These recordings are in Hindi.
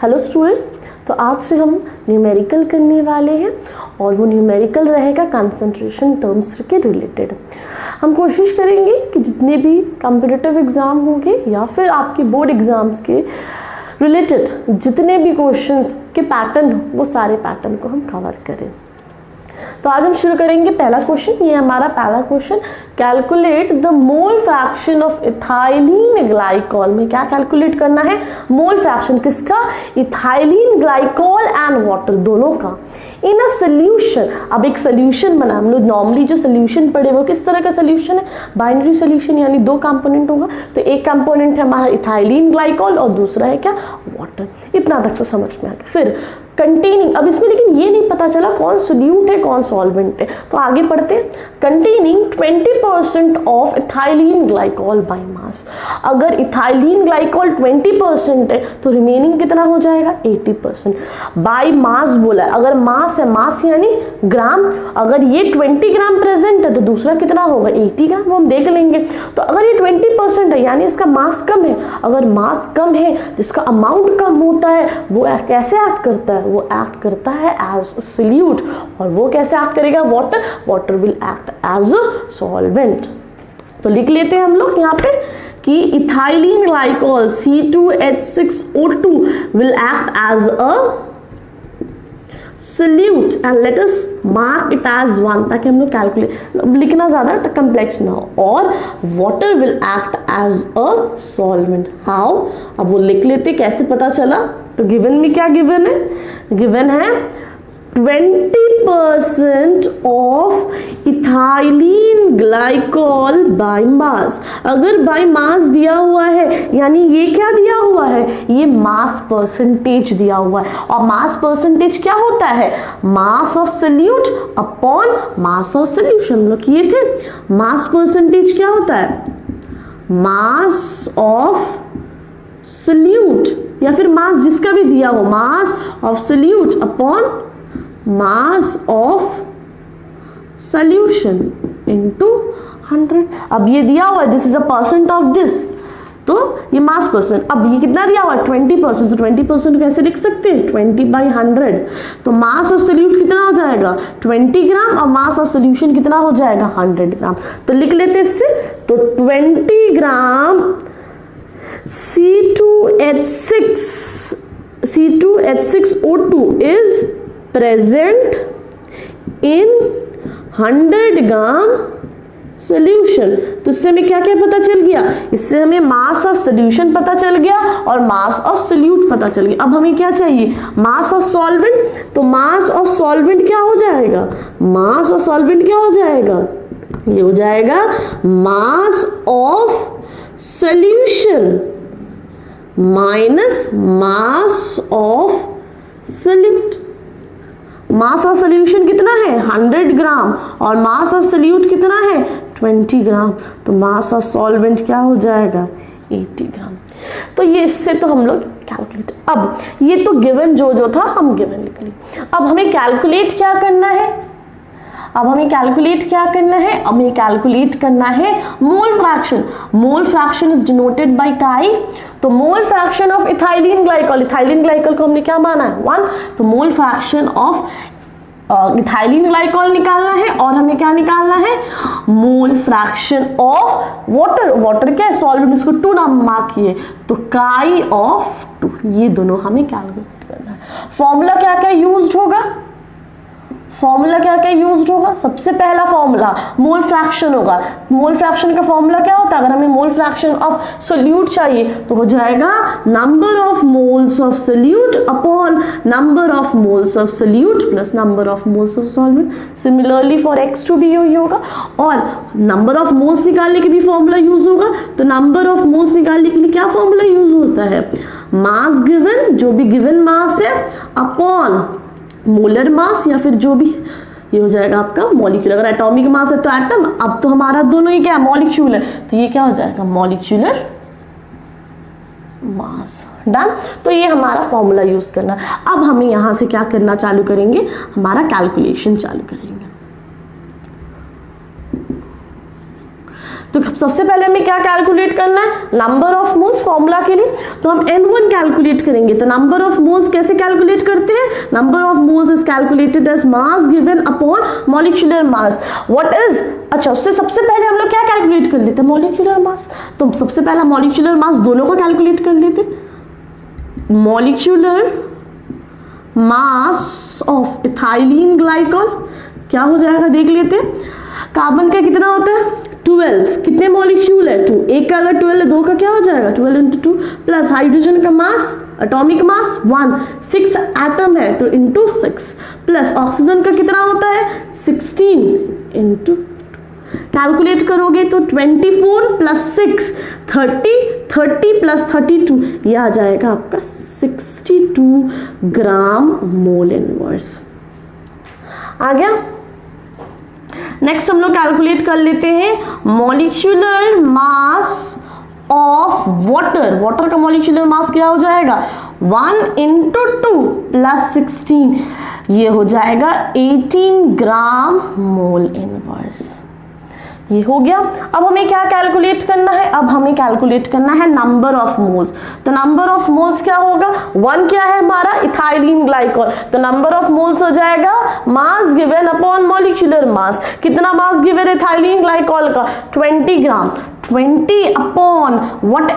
हेलो स्टूडेंट, तो आज से हम न्यूमेरिकल करने वाले हैं और वो न्यूमेरिकल रहेगा कंसंट्रेशन टर्म्स के रिलेटेड। हम कोशिश करेंगे कि जितने भी कॉम्पिटिटिव एग्ज़ाम होंगे या फिर आपके बोर्ड एग्ज़ाम्स के रिलेटेड जितने भी क्वेश्चंस के पैटर्न हो वो सारे पैटर्न को हम कवर करें। तो आज हम शुरू करेंगे पहला क्वेश्चन। ये हमारा पहला question, calculate the mole fraction of ethylene glycol. में क्या कैलकुलेट करना है? मोल फ्रैक्शन किसका? इथाइलिन ग्लाइकॉल एंड वाटर, दोनों का इन अ सोल्यूशन। अब एक सोल्यूशन बना, हम लोग नॉर्मली जो सोल्यूशन पढ़े वो किस तरह का सोल्यूशन है? बाइनरी सोल्यूशन, यानी दो कंपोनेंट होगा। तो एक कंपोनेंट है हमारा इथाइलिन ग्लाइकॉल और दूसरा है क्या? वाटर। इतना तक तो समझ में आ गया। फिर कंटेनिंग, अब इसमें लेकिन ये नहीं पता चला कौन सोल्यूट है कौन सॉल्वेंट है, तो आगे पढ़ते हैं। Containing 20% of ethylene glycol by mass. अगर इथाइलिन ग्लाइकॉल 20% है तो रिमेनिंग कितना हो जाएगा? 80%। बाय मास बोला है, अगर मास है, मास यानी ग्राम, अगर ये 20 ग्राम प्रेजेंट है तो दूसरा कितना होगा? 80 ग्राम। वो हम देख लेंगे। तो अगर ये 20% है यानी इसका मास कम है। अगर मास कम है, जिसका अमाउंट कम होता है, वो कैसे एक्ट करता है? वो एक्ट करता है एज अ सोल्यूट। और वो कैसे एक्ट करेगा? Water, water will act as a solvent. तो लिख लेते हैं हम लोग यहाँ पे कि ethylene glycol C2H6O2 will act as a solute and let us mark it as 1, ताकि हम लोग कैलकुलेट, लिखना ज्यादा कम्प्लेक्स ना हो। और water will act as a solvent. How? अब वो लिख लेते, कैसे पता चला? तो गिवन में क्या गिवन है? गिवन है 20% of ethylene glycol by mass. अगर बाय मास दिया हुआ है यानी ये क्या दिया हुआ है? ये मास परसेंटेज दिया हुआ है। और मास परसेंटेज क्या होता है? मास of solute upon mass of solution. हम लोग किए थे। मास परसेंटेज क्या होता है? मास ऑफ सोल्यूट या फिर मास जिसका भी दिया हो, मास of solute upon mass of solution into 100। अब ये दिया हुआ है, this is a percent of this, तो ये मास परसेंट। अब ये कितना दिया हुआ है? 20%। तो 20% कैसे लिख सकते हैं? 20/100। तो मास ऑफ सोल्यूट कितना हो जाएगा? 20 ग्राम। और मास ऑफ सोल्यूशन कितना हो जाएगा? 100 ग्राम। तो लिख लेते इससे। तो 20 ग्राम C2H6O2 is present in 100 gram solution. तो इससे हमें क्या क्या पता चल गया? इससे हमें मास ऑफ सोल्यूशन पता चल गया और मास ऑफ सोल्यूट पता चल गया। अब हमें क्या चाहिए? मास ऑफ सॉल्वेंट। तो मास ऑफ सॉल्वेंट क्या हो जाएगा? मास ऑफ सॉल्वेंट क्या हो जाएगा? ये हो जाएगा मास of solution minus mass of solute. Mass of solution कितना है? 100 ग्राम। और मास ऑफ सोल्यूट कितना है? 20 ग्राम। तो मास ऑफ सॉल्वेंट क्या हो जाएगा? 80 ग्राम। तो ये इससे तो हम लोग कैलकुलेट, अब ये तो गिवन जो था हम गिवन लिख ली। अब हमें कैलकुलेट क्या करना है? अब हमें कैलकुलेट क्या करना है? हमें कैलकुलेट करना है mole fraction. Mole fraction is denoted by काई। तो मोल fraction of ethylene glycol, ethylene glycol को हमने क्या माना है? 1। तो मोल फ्रैक्शन ऑफ इथाइलिन ग्लाइकॉल निकालना है। और हमें क्या निकालना है? Mole fraction of water. Water क्या है? सॉल्वेंट, इसको 2 नाम मार्क किए। तो काई ऑफ 2, ये दोनों हमें कैलकुलेट करना है। फॉर्मूला क्या क्या यूज्ड होगा? फॉर्मूला क्या क्या यूज्ड होगा? सबसे पहला फॉर्मूला मोल फ्रैक्शन होगा। मोल फ्रैक्शन का फॉर्मूला क्या होता है? अगर हमें मोल फ्रैक्शन ऑफ सोल्यूट चाहिए तो हो जाएगा number of moles of solute upon number of moles of solute plus number of moles of solvent. Similarly for X2 भी यही होगा। और नंबर ऑफ मोल्स निकालने के भी फॉर्मूला यूज होगा। तो नंबर ऑफ मोल्स निकालने के लिए क्या फॉर्मूला यूज होता है? मास गिवन, जो भी गिवन मास है, अपॉन मोलर मास या फिर जो भी, ये हो जाएगा आपका मॉलिक्यूलर। अगर एटॉमिक मास है तो एटम, अब तो हमारा दोनों ही क्या है? मॉलिक्यूलर। तो ये क्या हो जाएगा? Molecular mass. डन। तो ये हमारा फॉर्मूला यूज करना। अब हमें यहां से क्या करना चालू करेंगे? हमारा कैलकुलेशन चालू करेंगे। तो सबसे पहले हमें क्या कैलकुलेट करना है, नंबर ऑफ मोल्स फॉर्मूला के लिए, तो हम N1 कैलकुलेट करेंगे। तो नंबर ऑफ मोल्स कैसे कैलकुलेट करते हैं, number of moles is calculated as mass given upon molecular mass. What is, अच्छा उससे सबसे पहले हम लोग क्या कैलकुलेट कर लेते हैं, मॉलिक्यूलर मास। तो सबसे पहला मॉलिक्यूलर मास दोनों को कैलकुलेट कर लेते, molecular mass of ethylene glycol क्या हो जाएगा देख लेते हैं। कार्बन का कितना होता है 12, कितने मॉलिक्यूल है 2, एक का अगर 12 है 2 का क्या हो जाएगा 12 × 2, प्लस हाइड्रोजन का मास एटॉमिक मास 1, 6 एटम है तो इंटू 6, प्लस ऑक्सीजन का कितना होता है 16 इंटू, कैलकुलेट करोगे तो 24 प्लस 6 30, 30 प्लस 32 ये आ जाएगा आपका 62 ग्राम मोल इनवर्स। आ गया। नेक्स्ट हम लोग कैलकुलेट कर लेते हैं molecular mass of water. Water का मॉलिक्यूलर मास क्या हो जाएगा 1 × 2 प्लस 16, ये हो जाएगा 18 ग्राम मोल इनवर्स। ये हो गया। अब हमें क्या कैलकुलेट करना है, अब हमें कैलकुलेट करना है नंबर ऑफ मोल्स। तो नंबर ऑफ मोल्स क्या होगा, 1 क्या है हमारा इथाइलिन ग्लाइकॉल, तो नंबर ऑफ मोल्स हो जाएगा mass given upon molecular mass. कितना मास गिवन है इथाइलिन ग्लाइकॉल का 20 ग्राम, 20 upon what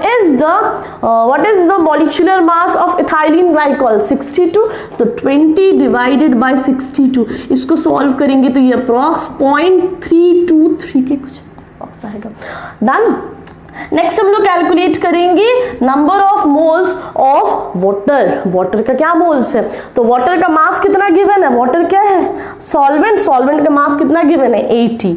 is the molecular mass of ethylene glycol 62, तो 20 डिवाइडेड बाय 62, इसको सॉल्व करेंगे तो ये अप्रॉक्स 0.323 के कुछ अप्रॉक्स आएगा। डन। नेक्स्ट हम लोग कैलकुलेट करेंगे number of moles of water. Water का क्या मोल्स है, तो वाटर का मास कितना गिवन है, वाटर क्या है सॉल्वेंट, सॉल्वेंट का मास कितना गिवन है 80,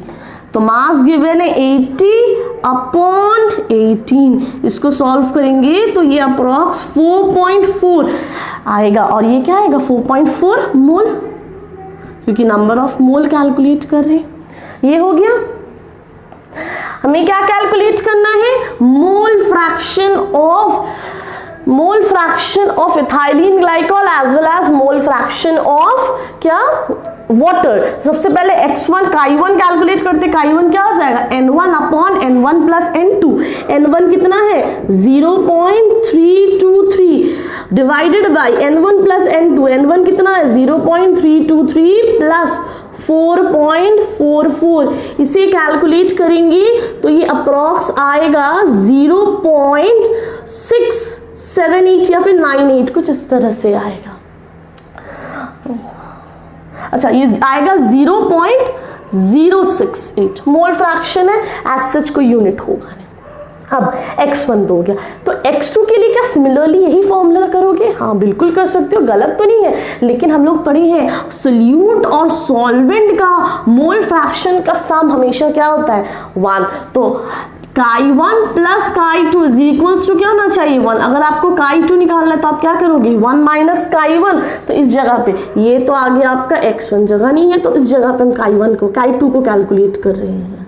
तो मास गिवन है 80 अपॉन 18, इसको सॉल्व करेंगे तो ये अप्रॉक्स 4.4 आएगा, और ये क्या आएगा 4.4 मोल, क्योंकि नंबर ऑफ मोल कैलकुलेट कर रहे हैं। ये हो गया। हमें क्या कैलकुलेट करना है, mole fraction of ethylene glycol as well as mole fraction of क्या वाटर। सबसे पहले x1 chi1 कैलकुलेट करते, chi1 क्या हो जाएगा n1 upon n1 plus n2, n1 कितना है 0.323 divided by n1 plus n2, n1 कितना है 0.323 प्लस 4.44, इसे कैलकुलेट करेंगे तो ये अप्रॉक्स आएगा 0.678 या फिर 98 कुछ इस तरह से आएगा। अच्छा ये आएगा 0.068 मोल फ्रैक्शन है, एज सच कोई यूनिट होगा नहीं। अब x1 हो गया, तो x2 के लिए क्या सिमिलरली यही फॉर्मूला करोगे, हाँ बिल्कुल कर सकते हो, गलत तो नहीं है, लेकिन हम लोग पढ़े हैं सोल्यूट और सॉल्वेंट का मोल फ्रैक्शन का सम हमेशा क्या होता है 1, तो chi1 plus chi2 is equals to क्या होना चाहिए 1। अगर आपको chi2 निकालना है तो आप क्या करोगे 1 माइनस chi1, तो इस जगह पे ये तो आ गया आपका x1, जगह नहीं है तो इस जगह पे हम chi2 को कैलकुलेट कर रहे हैं,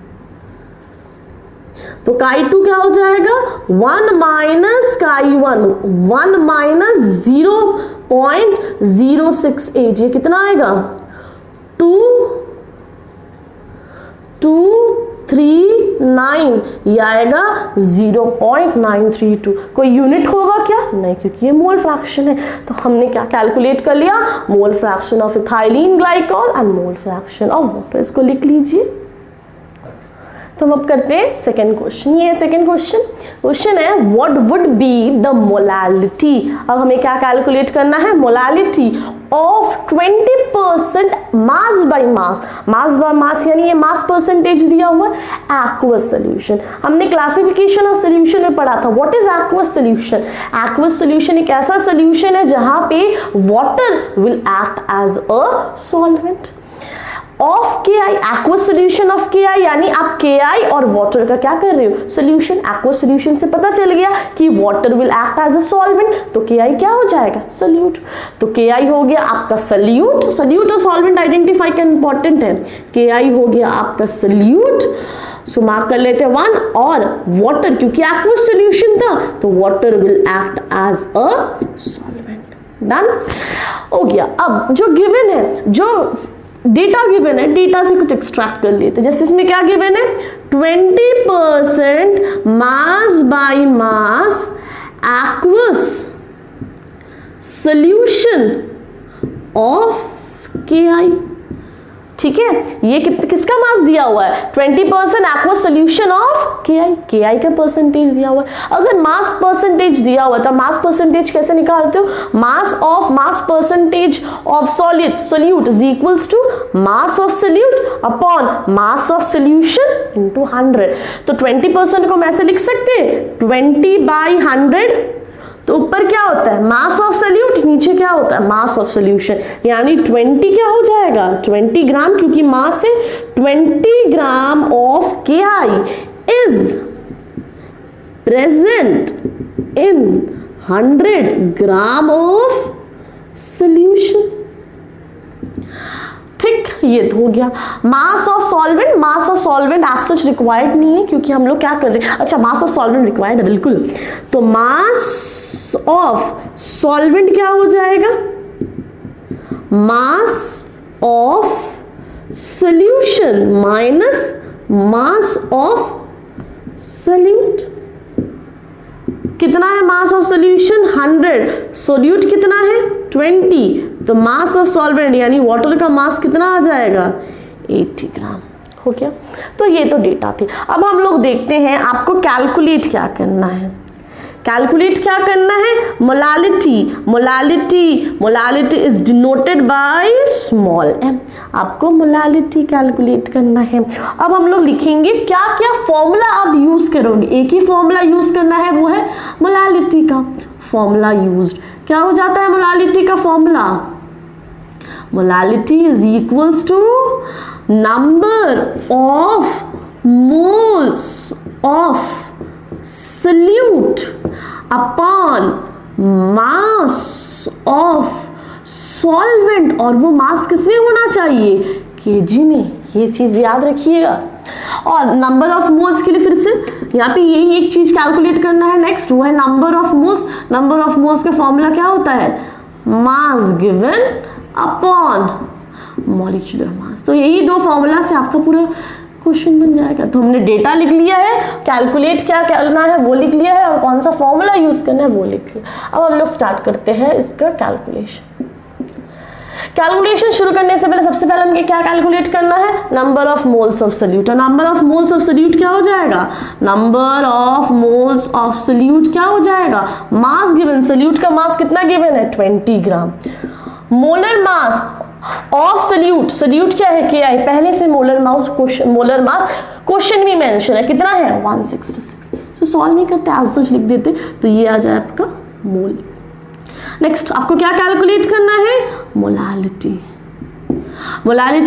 तो chi2 क्या हो जाएगा 1 माइनस chi1, 1 माइनस 0.068, ये कितना आएगा 239, ये आएगा 0.932। कोई यूनिट होगा क्या, नहीं, क्योंकि ये मोल फ्रैक्शन है। तो हमने क्या कैलकुलेट कर लिया, मोल fraction of ethylene glycol and mole fraction of water, इसको लिख लीजिए। तो हम अब करते हैं सेकेंड क्वेश्चन। ये सेकेंड क्वेश्चन है what would be the molality. अब हमें क्या कैलकुलेट करना है, molality of 20% mass by mass यानी ये मास परसेंटेज दिया हुआ एक्वस सोल्यूशन। हमने क्लासिफिकेशन ऑफ सोल्यूशन में पढ़ा था। What is aqueous solution, aqueous solution एक ऐसा सोल्यूशन है जहां पे water will act as a solvent of KI, aqueous solution of KI, यानी आप KI और वाटर का क्या कर रहे हो सोल्यूशन। एक्वस सोल्यूशन से पता चल गया कि water will act as a solvent, तो KI क्या हो जाएगा सोल्यूट। तो KI हो गया आपका सोल्यूट, सोल्यूट और सॉल्वेंट आइडेंटिफाई करना इंपॉर्टेंट है। KI हो गया आपका सोल्यूट, सो मार्क कर लेते हैं 1, और वाटर क्योंकि एक्वस सोल्यूशन था तो water will act as a solvent. Done हो गया। अब जो गिवन है, जो डेटा गिवन है, डेटा से कुछ एक्सट्रैक्ट कर लेते हैं। जैसे इसमें क्या गिवन है 20% mass by mass aqueous solution of KI। ठीक है, ये किसका मास दिया हुआ है? 20% एक्वस सोल्यूशन ऑफ KI का परसेंटेज दिया हुआ है। अगर मास परसेंटेज दिया हुआ है तो मास परसेंटेज कैसे निकालते हो? Mass percentage of solute is equals to mass of solute upon mass of solution into 100। तो 20% को हम ऐसे लिख सकते हैं 20/100। तो ऊपर क्या होता है? मास ऑफ सोल्यूट, नीचे क्या होता है? मास ऑफ सोल्यूशन। यानी 20 क्या हो जाएगा? 20 ग्राम, क्योंकि मास है 20 gram of KI is present in 100 gram of solution. ठीक, ये हो गया। Mass of solvent as such required नहीं है, क्योंकि हम लोग क्या कर रहे हैं? अच्छा, मास ऑफ सॉल्वेंट रिक्वायर्ड है, बिल्कुल। तो मास ऑफ सॉल्वेंट क्या हो जाएगा? Mass of solution minus mass of solute. कितना है मास ऑफ सोल्यूशन? 100। सोल्यूट कितना है? 20। तो मास ऑफ सॉल्वेंट यानी वाटर का मास कितना आ जाएगा? 80 ग्राम। हो गया। तो ये तो डेटा थे। अब हम लोग देखते हैं आपको कैलकुलेट क्या करना है। Molality is denoted by small m। आपको मोलालिटी कैलकुलेट करना है। अब हम लोग लिखेंगे क्या क्या फॉर्मूला आप यूज करोगे। एक ही फॉर्मूला यूज करना है, वो है मोलालिटी का फॉर्मूला यूज्ड। क्या हो जाता है मोलालिटी का formula? Molality is equals to number of moles of solute upon mass of solvent. और वो मास किसमें होना चाहिए? केजी में। ये चीज याद रखिएगा। और नंबर ऑफ मोल्स के लिए फिर से यहाँ पे यही एक चीज कैलकुलेट करना है। नेक्स्ट वो है number of moles. Number of moles का फॉर्मूला क्या होता है? मास गिवन अपॉन मॉलिक्यूलर मास। तो यही दो फॉर्मूला से आपका पूरा क्वेश्चन बन जाएगा। तो हमने डेटा लिख लिया है, कैलकुलेट क्या करना है वो लिख लिया है, और कौन सा फॉर्मूला यूज करना है वो लिख लिया। अब हम लोग स्टार्ट करते हैं इसका कैलकुलेशन शुरू करने से पहले सबसे पहले हमें क्या कैलकुलेट करना है? Number of moles of solute. और number of moles of solute क्या हो जाएगा? Number of moles of solute क्या हो जाएगा? मास गिवन, सोल्यूट का मास कितना गिवन है? 20 ग्राम। मोलर मास ऑफ सोल्यूट क्या है? KI। पहले से मोलर मास क्वेश्चन भी मेंशन है, कितना है? 166। तो सॉल्व नहीं करते, एज सच लिख देते, तो ये आ जाए आपका मोल। नेक्स्ट आपको क्या कैलकुलेट करना है? मोलालिटी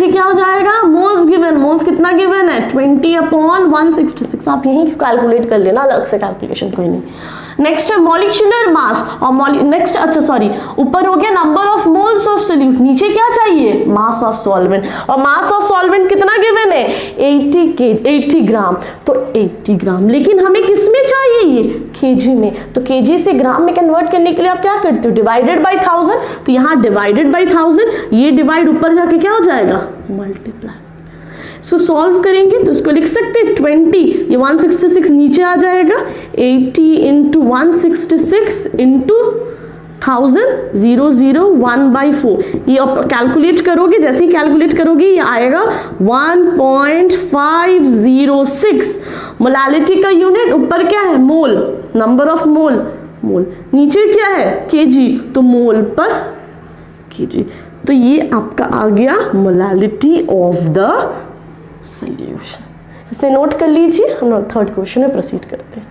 क्या हो जाएगा? मोल्स गिवन, मोल्स कितना गिवन है? 20/166। आप यही कैलकुलेट कर लेना, अलग से कैलकुलेशन कोई नहीं। नेक्स्ट है मॉलिक्यूलर मास और नेक्स्ट, अच्छा सॉरी, ऊपर हो गया number of moles of solute, नीचे क्या चाहिए? मास ऑफ सॉल्वेंट। और मास ऑफ सॉल्वेंट कितना गिवन है? 80 ग्राम। तो 80 ग्राम, लेकिन हमें किस में चाहिए? ये केजी में। तो केजी से ग्राम में कन्वर्ट करने के लिए आप क्या करते हो? Divided by 1000। तो यहाँ डिवाइडेड बाई 1000, ये डिवाइड ऊपर जाके क्या हो जाएगा? मल्टीप्लाई। इसको सॉल्व करेंगे तो इसको लिख सकते हैं 20, ये 166 नीचे आ जाएगा, 80 इंटू 166 इंटू 1000, 001/4। ये कैलकुलेट करोगे, जैसे ही कैलकुलेट करोगे ये आएगा 1.506। मोलालिटी का यूनिट ऊपर क्या है? मोल, नंबर ऑफ मोल। नीचे क्या है? केजी, तो मोल पर केजी। तो ये आपका आ गया मोलालिटी ऑफ द सॉल्यूशन। इसे नोट कर लीजिए। हम लोग थर्ड क्वेश्चन में प्रोसीड करते हैं।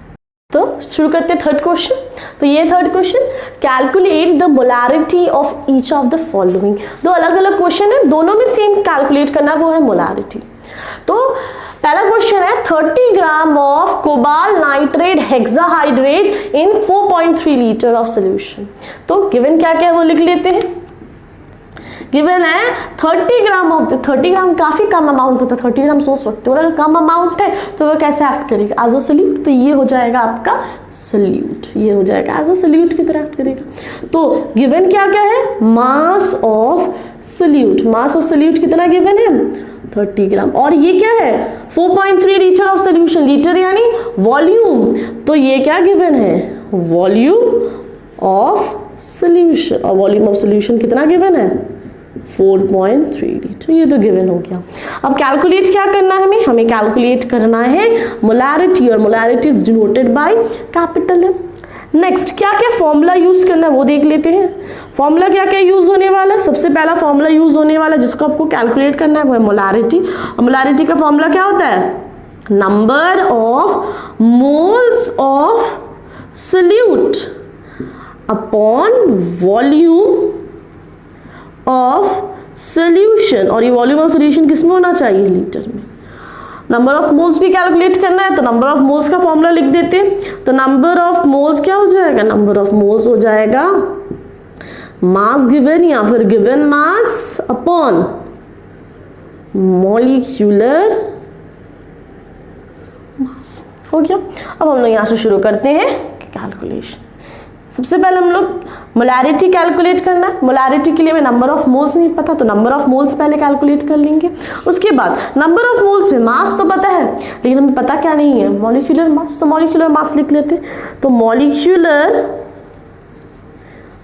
तो शुरू करते हैं थर्ड क्वेश्चन। तो ये third question, calculate the molarity of each of the following. दो अलग अलग क्वेश्चन है, दोनों में सेम कैलकुलेट करना, वो है मोलारिटी। तो पहला क्वेश्चन है 30 gram of cobalt nitrate hexahydrate in 4.3 litre of solution. तो गिवन क्या क्या है वो लिख लेते हैं। गिवन है 30 ग्राम ऑफ 30 ग्राम काफी कम अमाउंट होता है। 30 ग्राम सोच सकते हो, अगर कम अमाउंट है तो वो कैसे एक्ट करेगा? As a solute. तो ये हो जाएगा आपका सोल्यूट, ये हो जाएगा एज अ सोल्यूट की तरह एक्ट करेगा। तो गिवन क्या क्या है? मास of solute. Mass of solute कितना गिवन है? 30 ग्राम। और ये क्या है 4.3 लीटर ऑफ सोल्यूशन, लीटर यानी वॉल्यूम, तो ये क्या गिवन है वॉल्यूम ऑफ सोल्यूशन, और वॉल्यूम ऑफ सोल्यूशन कितना गिवन है 4.3 लीटर, ये तो गिवन हो गया। अब कैलकुलेट क्या करना है हमें कैलकुलेट करना है मोलैरिटी, और molarity is denoted by capital M। Next क्या क्या फॉर्मूला यूज करना है वो देख लेते हैं। फॉर्मूला क्या क्या यूज होने वाला है, सबसे पहला फॉर्मूला यूज होने वाला जिसको आपको कैलकुलेट करना है वो है मोलैरिटी। और मोलैरिटी का फॉर्मूला क्या होता है number of moles of solute upon volume of solution, और ये वॉल्यूम ऑफ सोल्यूशन किसमें होना चाहिए लीटर में। नंबर ऑफ मोल्स भी कैलकुलेट करना है तो नंबर ऑफ मोल्स का फॉर्मूला लिख देते हैं। तो नंबर ऑफ मोल्स क्या हो जाएगा, नंबर ऑफ मोल्स हो जाएगा मास गिवन या फिर गिवन मास अपॉन मॉलिक्यूलर मास। हो गया। अब हम लोग यहां से शुरू करते हैं कैलकुलेशन। सबसे पहले हम लोग मोलैरिटी कैलकुलेट करना है। मोलैरिटी के लिए हमें नंबर ऑफ मोल्स नहीं पता तो नंबर ऑफ मोल्स पहले कैलकुलेट कर लेंगे। उसके बाद नंबर ऑफ मोल्स में मास तो पता है लेकिन हमें पता क्या नहीं है मॉलिक्यूलर मास, तो मॉलिक्यूलर मास लिख लेते हैं। तो मॉलिक्यूलर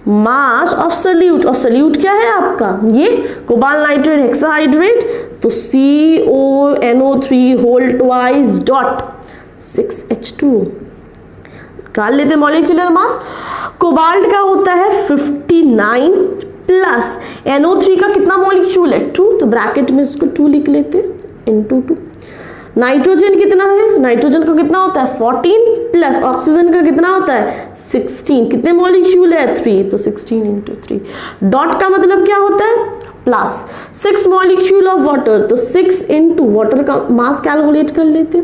मास ऑफ सोल्यूट, और सोल्यूट क्या है आपका ये कोबाल्ट नाइट्रेट हेक्साहाइड्रेट, तो CONO3 whole twice dot 6H2 निकाल लेते मॉलिक्यूलर मास। कोबाल्ट का होता है 59 प्लस NO3 का कितना मॉलिक्यूल है 2, तो ब्रैकेट में इसको 2 लिख लेते इनटू 2। नाइट्रोजन कितना है, नाइट्रोजन का कितना होता है 14 प्लस ऑक्सीजन का कितना होता है 16, कितने मॉलिक्यूल है 3, तो 16 इंटू 3। डॉट का मतलब क्या होता है प्लस 6 मॉलिक्यूल ऑफ वाटर, तो 6 इंटू वाटर का मास कैलकुलेट कर लेते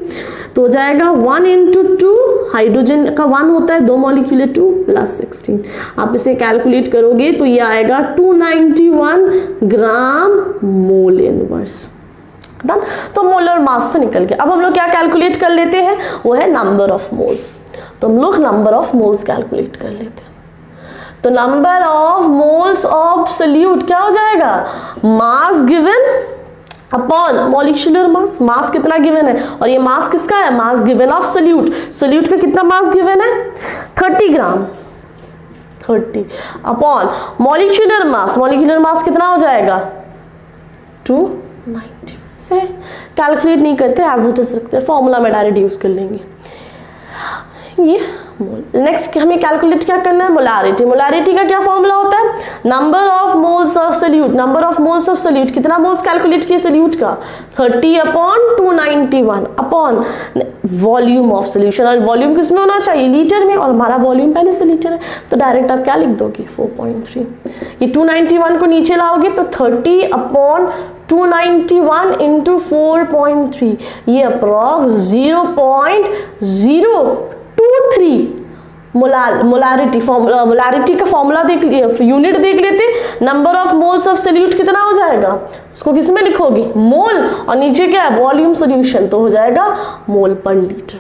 तो हो जाएगा 1 इंटू 2, हाइड्रोजन का 1 होता है 2 मॉलिक्यूल 2 प्लस 16। आप इसे कैलकुलेट करोगे तो ये आएगा 291 ग्राम मोल इनवर्स। डन। तो मोलर मास तो निकल गया। अब हम लोग क्या कैलकुलेट कर लेते हैं वो है नंबर ऑफ मोल्स। तो हम लोग नंबर ऑफ मोल्स कैलकुलेट कर लेते हैं। तो number of moles of solute क्या हो जाएगा mass given upon molecular mass. Mass कितना गिवन है और ये मास किसका है mass given of solute. Solute का कितना मास गिवन है 30 gram 30 upon molecular mass. Molecular mass कितना हो जाएगा 290। से कैलकुलेट नहीं करते एज इट इज रखते हैं, फॉर्मूला में डायरेक्ट यूज कर लेंगे ये। नेक्स्ट हमें कैलकुलेट क्या करना है मोलैरिटी। मोलैरिटी का क्या फॉर्मूला होता है number of moles of solute. Number of moles of solute कितना मोल्स कैलकुलेट किए सोल्यूट का 30 upon 291 upon volume of solution. और वॉल्यूम किस में होना चाहिए लीटर में, और हमारा वॉल्यूम पहले से लीटर है तो डायरेक्ट आप क्या लिख दोगे 4.3। ये 291 को नीचे लाओगे तो 30 अपॉन 291 इंटू 4.3 ये अप्रॉक्स 0.023 मोलैरिटी। मोलैरिटी का फॉर्मूला देख यूनिट देख लेते। Number of moles of solute कितना हो जाएगा उसको किस में लिखोगे मोल, और नीचे क्या है वॉल्यूम सोल्यूशन तो हो जाएगा मोल पर लीटर।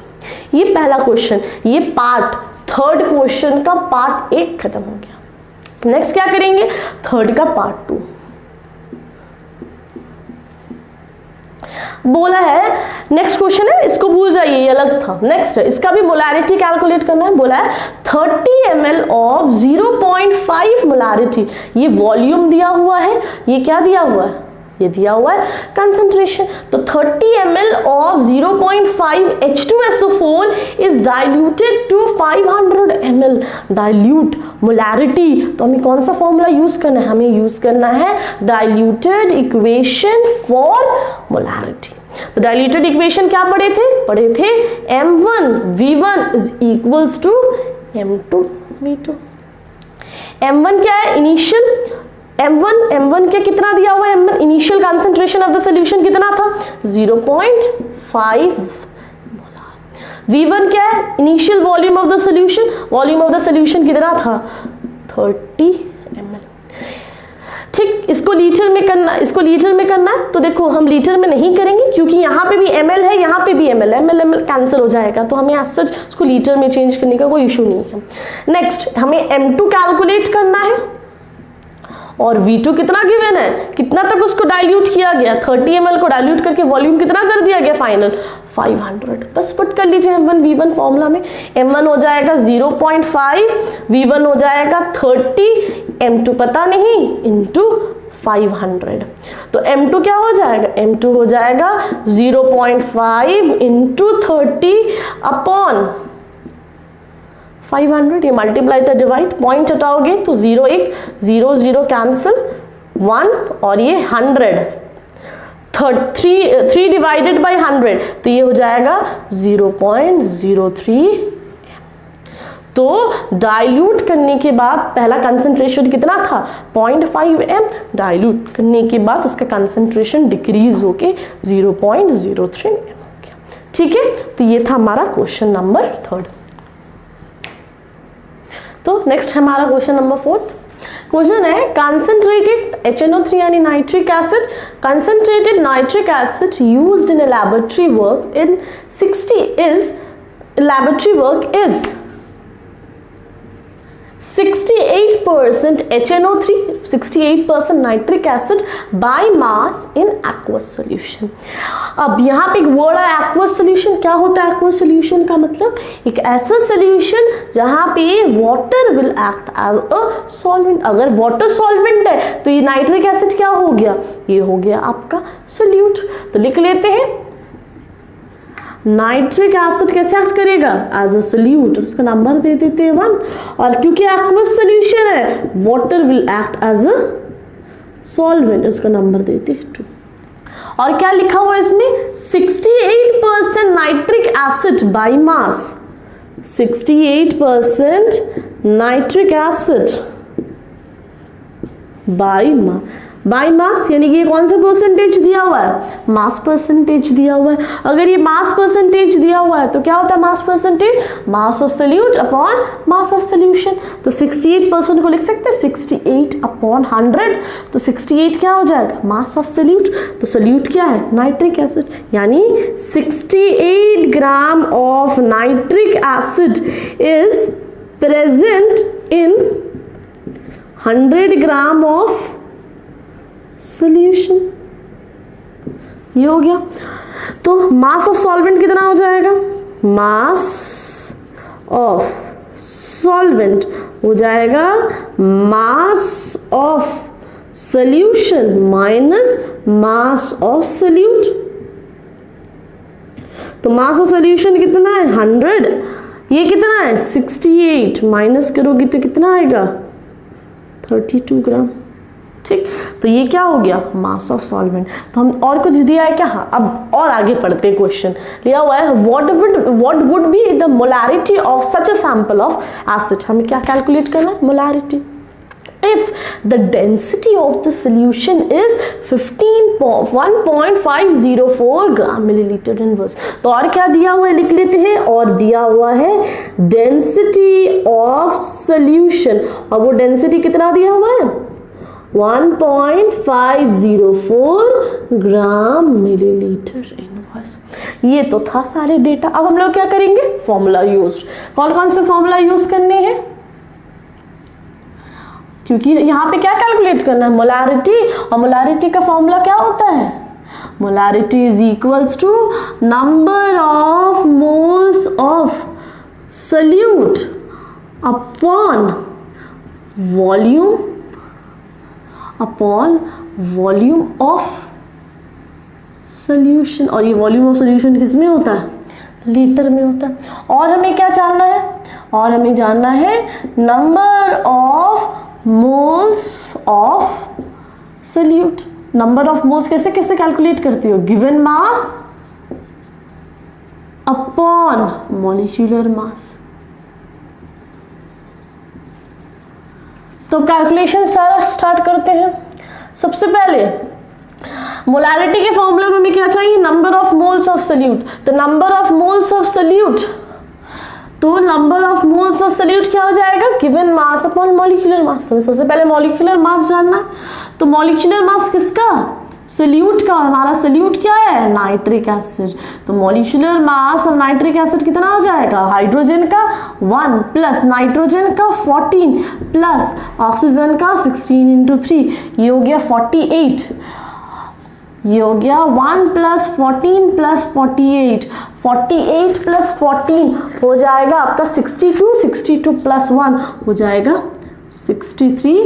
ये पहला क्वेश्चन, ये पार्ट थर्ड क्वेश्चन का पार्ट 1 खत्म हो गया। नेक्स्ट क्या करेंगे थर्ड का पार्ट 2। बोला है नेक्स्ट क्वेश्चन है इसको भूल जाइए ये अलग था। नेक्स्ट इसका भी मोलैरिटी कैलकुलेट करना है। बोला है 30 ml ऑफ 0.5 मोलैरिटी। ये वॉल्यूम दिया हुआ है, ये क्या दिया हुआ है ये दिया हुआ है कंसंट्रेशन। तो 30 ml of 0.5 H2SO4 is diluted to 500 ml dilute molarity. तो हमें कौन सा फॉर्मूला यूज करना है हमें यूज करना है डाइल्यूटेड इक्वेशन फॉर मोलैरिटी। तो डाइल्यूटेड इक्वेशन क्या पढ़े थे M1V1 is equals to M2V2। M1 क्या है इनिशियल M1 के कितना दिया हुआ है M1 initial concentration of the solution कितना था 0.5 मोलर। V1 क्या है initial volume of the solution, volume of the solution कितना था 30 ml। ठीक, इसको लीटर में करना, इसको लीटर में करना है तो देखो हम लीटर में नहीं करेंगे क्योंकि यहाँ पे भी ml है यहाँ पे भी ml ml कैंसिल हो जाएगा, तो हमें एज सच उसको लीटर में चेंज करने का कोई इशू नहीं है। नेक्स्ट हमें M2 कैलकुलेट करना है और V2 कितना गिवन है, कितना तक उसको डाइल्यूट किया गया, 30 ml को डाइल्यूट करके वॉल्यूम कितना कर दिया गया फाइनल 500। बस पुट कर लीजिए M1 V1 फॉर्मूला में, M1 हो जाएगा 0.5, V1 हो जाएगा 30, M2 पता नहीं इंटू 500। तो M2 क्या हो जाएगा, M2 हो जाएगा 0.5 इंटू 30 अपॉन 500, ये मल्टीप्लाई था डिवाइड, पॉइंट हटाओगे तो 0 1 0 0 कैंसिल 1 और ये 100, 3 डिवाइडेड बाई 100 तो ये हो जाएगा 0.03। तो डाइल्यूट करने के बाद पहला कंसंट्रेशन कितना था 0.5 m, डाइल्यूट करने के बाद उसका कंसंट्रेशन डिक्रीज होके 0.03 m हो गया। ठीक है, तो ये था हमारा क्वेश्चन नंबर 3। तो नेक्स्ट हमारा क्वेश्चन नंबर 4। क्वेश्चन है कंसंट्रेटेड HNO3 यानी nitric acid, concentrated nitric acid used in laboratory work in 68% HNO3, 68% nitric acid by mass in aqueous solution. अब यहाँ पे एक वर्ड है एक्वस सॉल्यूशन। क्या होता है एक्वस सॉल्यूशन का मतलब, एक ऐसा सॉल्यूशन जहाँ पे water will act as a solvent. अगर वाटर सॉल्वेंट है तो ये नाइट्रिक एसिड क्या हो गया, ये हो गया आपका सोल्यूट। तो लिख लेते हैं नाइट्रिक एसिड कैसे एक्ट करेगा एज अ सोल्यूट, उसका नंबर दे देते हैं 1, और क्योंकि एक्वस सॉल्यूशन है water will act as a solvent, उसका नंबर देते हैं 2। और क्या लिखा हुआ है इसमें 68% nitric acid by mass, 68% nitric acid by mass यानी कि ये कौन सा परसेंटेज दिया हुआ है, मास परसेंटेज दिया हुआ है। अगर ये मास परसेंटेज दिया हुआ है तो क्या होता है mass percentage, mass of solute upon mass of solution. तो 68% को लिख सकते हैं 68 अपॉन 100, तो 68 क्या हो जाएगा मास ऑफ सोल्यूट। तो सोल्यूट क्या है नाइट्रिक एसिड, यानी 68 gram of nitric acid is present in 100 gram of solution. ये हो गया। तो मास ऑफ सॉल्वेंट कितना हो जाएगा, मास ऑफ सॉल्वेंट हो जाएगा mass of solution minus mass of solute. तो मास ऑफ सॉल्यूशन कितना है 100, ये कितना है 68, माइनस करोगी तो कितना आएगा 32 ग्राम। ठीक, तो ये क्या हो गया मास ऑफ सॉल्वेंट। तो हम और कुछ दिया है क्या, हाँ अब और आगे पढ़ते हैं। क्वेश्चन लिया हुआ है what would be the molarity of such a sample of acid. हमें क्या कैलकुलेट करना है molarity. If the density of the solution is 1.504 gram millilitre inverse, तो और क्या दिया हुआ है लिख लेते हैं, और दिया हुआ है डेंसिटी ऑफ सॉल्यूशन, और वो डेंसिटी कितना दिया हुआ है 1.504 ग्राम मिलीलीटर इनवर्स। ये तो था सारे डेटा। अब हम लोग क्या करेंगे फॉर्मूला यूज। कौन कौन से फॉर्मूला यूज करने हैं, क्योंकि यहाँ पे क्या कैलकुलेट करना है मोलैरिटी, और मोलैरिटी का फॉर्मूला क्या होता है, molarity is equals to number of moles of solute upon volume of solution. और ये वॉल्यूम ऑफ सोल्यूशन किस में होता है, लीटर में होता है। और हमें क्या जानना है, और हमें जानना है number of moles of solute. Number of moles कैसे कैसे कैलकुलेट करती हो, गिवन मास अपॉन मॉलिक्यूलर मास। तो कैलकुलेशन सारा स्टार्ट करते हैं। सबसे पहले मोलैरिटी के फॉर्मूला में हमें क्या चाहिए, number of moles of solute. तो number of moles of solute, तो number of moles of solute क्या हो जाएगा, given mass upon molecular mass. हमें सबसे पहले मॉलिक्यूलर मास जानना है। तो मॉलिक्यूलर मास किसका, सोल्यूट का, हमारा सोल्यूट क्या है, नाइट्रिक एसिड। तो molecular mass of nitric acid कितना हो जाएगा, हाइड्रोजन का 1 प्लस नाइट्रोजन का 14 प्लस ऑक्सीजन का 16 इंटू 3, ये हो गया 48, ये हो गया 1 प्लस 14 प्लस 48, 48 प्लस 14 हो जाएगा आपका 62, 62 प्लस 1 हो जाएगा 63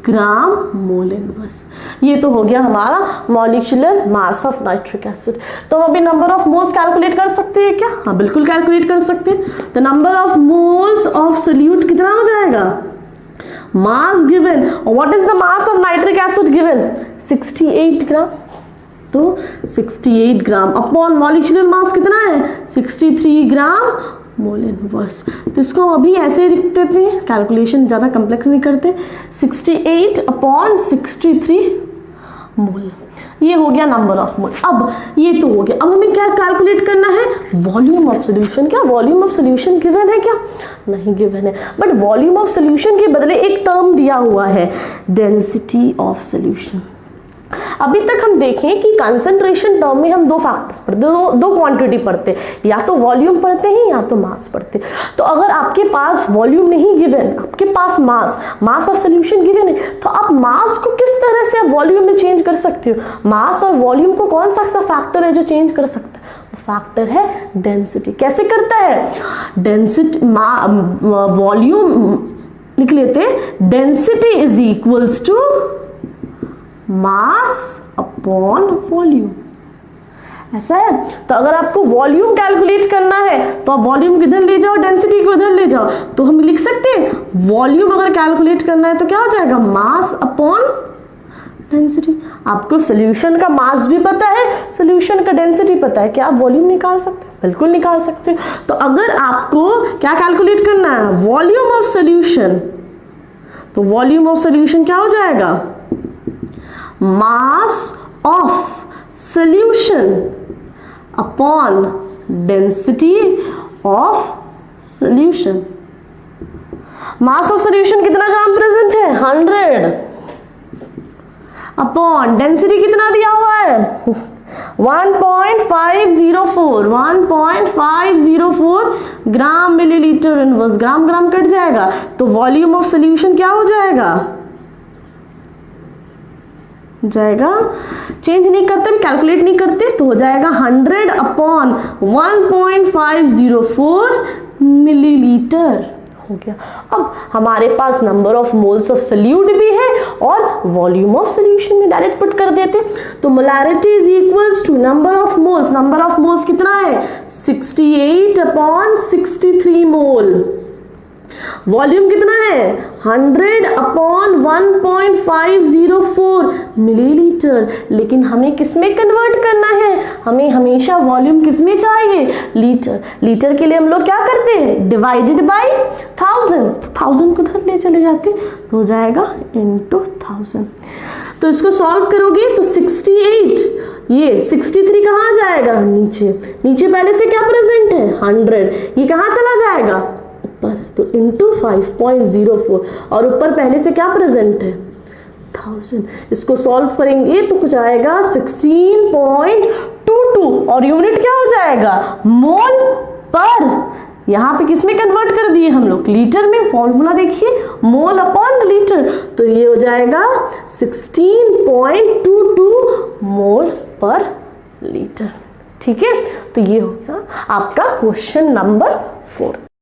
ग्राम मोल इनवर्स। ये तो हो गया हमारा molecular mass of nitric acid. तो हम अभी नंबर ऑफ मोल्स कैलकुलेट कर सकते हैं क्या, हाँ बिल्कुल कैलकुलेट कर सकते हैं। The number of moles of solute कितना हो जाएगा, mass given, what is the mass of nitric acid given, 68 ग्राम। तो 68 ग्राम अपॉन मॉलिक्यूलर मास कितना है, 63 ग्राम मोल इनवर्स। तो इसको हम अभी ऐसे लिख देते हैं, कैलकुलेशन ज़्यादा कम्प्लेक्स नहीं करते, 68 अपॉन 63 मोल, ये हो गया नंबर ऑफ मोल। अब ये तो हो गया, अब हमें क्या कैलकुलेट करना है, वॉल्यूम ऑफ सोल्यूशन। क्या वॉल्यूम ऑफ सोल्यूशन गिवन है क्या, नहीं गिवन है, बट वॉल्यूम ऑफ सोल्यूशन के बदले एक टर्म दिया हुआ है, डेंसिटी ऑफ सोल्यूशन। अभी तक हम देखें कि कंसंट्रेशन टर्म में हम दो फैक्टर्स पढ़ते, दो क्वांटिटी पढ़ते, या तो वॉल्यूम पढ़ते हैं या तो मास पढ़ते। तो अगर आपके पास वॉल्यूम नहीं गिवन, आपके पास मास ऑफ सोल्यूशन गिवन है, तो आप मास को किस तरह से वॉल्यूम में चेंज कर सकते हो। मास और वॉल्यूम को कौन सा फैक्टर है जो चेंज कर सकता है, फैक्टर है डेंसिटी। कैसे करता है, डेंसिटी वॉल्यूम लिख लेते, density is equals to mass upon volume, ऐसा है। तो अगर आपको वॉल्यूम कैलकुलेट करना है तो आप वॉल्यूम किधर ले जाओ, डेंसिटी को इधर ले जाओ, तो हम लिख सकते हैं वॉल्यूम अगर कैलकुलेट करना है तो क्या हो जाएगा, मास अपॉन डेंसिटी। आपको सोल्यूशन का मास भी पता है, सोल्यूशन का डेंसिटी पता है, क्या आप वॉल्यूम निकाल सकते हैं, बिल्कुल निकाल सकते हैं। तो अगर आपको क्या कैलकुलेट करना है, वॉल्यूम ऑफ सोल्यूशन, तो वॉल्यूम ऑफ सोल्यूशन क्या हो जाएगा, मास of solution upon density of solution. Mass of solution कितना ग्राम प्रेजेंट है, 100 अपॉन डेंसिटी कितना दिया हुआ है 1.504 ग्राम मिलीलीटर इनवर्स, ग्राम ग्राम कट जाएगा, तो वॉल्यूम ऑफ सोल्यूशन क्या हो जाएगा, चेंज नहीं करते, कैलकुलेट नहीं करते, तो हो जाएगा 100 अपॉन 1.504 मिलीलीटर हो गया। अब हमारे पास number of moles of solute भी है और वॉल्यूम ऑफ सोल्यूशन में डायरेक्ट पुट कर देते, तो molarity is equals to number of moles, number of moles कितना है 68 अपॉन 63 मोल, वॉल्यूम कितना है 100 अपॉन 1.504 मिलीलीटर। लेकिन हमें किसमें कन्वर्ट करना है, हमें हमेशा वॉल्यूम किसमें चाहिए, लीटर। लीटर के लिए हम लोग क्या करते हैं, डिवाइडेड बाय 1000 को उधर ले चले जाते, तो हो जाएगा इनटू 1000। तो इसको सॉल्व करोगे तो 68, ये 63 कहाँ जाएगा, नीचे, नीचे पहले से क्या प्रेजेंट है 100, ये कहाँ चला जाएगा ऊपर, तो इंटू 5.04, और ऊपर पहले से क्या प्रेजेंट है 1000। इसको सॉल्व करेंगे तो कुछ आएगा 16.22, और यूनिट क्या हो जाएगा, मोल पर। यहाँ पे किसमें कन्वर्ट कर दिए हम लोग, लीटर में। फॉर्मूला देखिए, मोल अपॉन लीटर, तो ये हो जाएगा 16.22 मोल पर लीटर। ठीक है, तो ये हो गया आपका क्वेश्चन नंबर 4।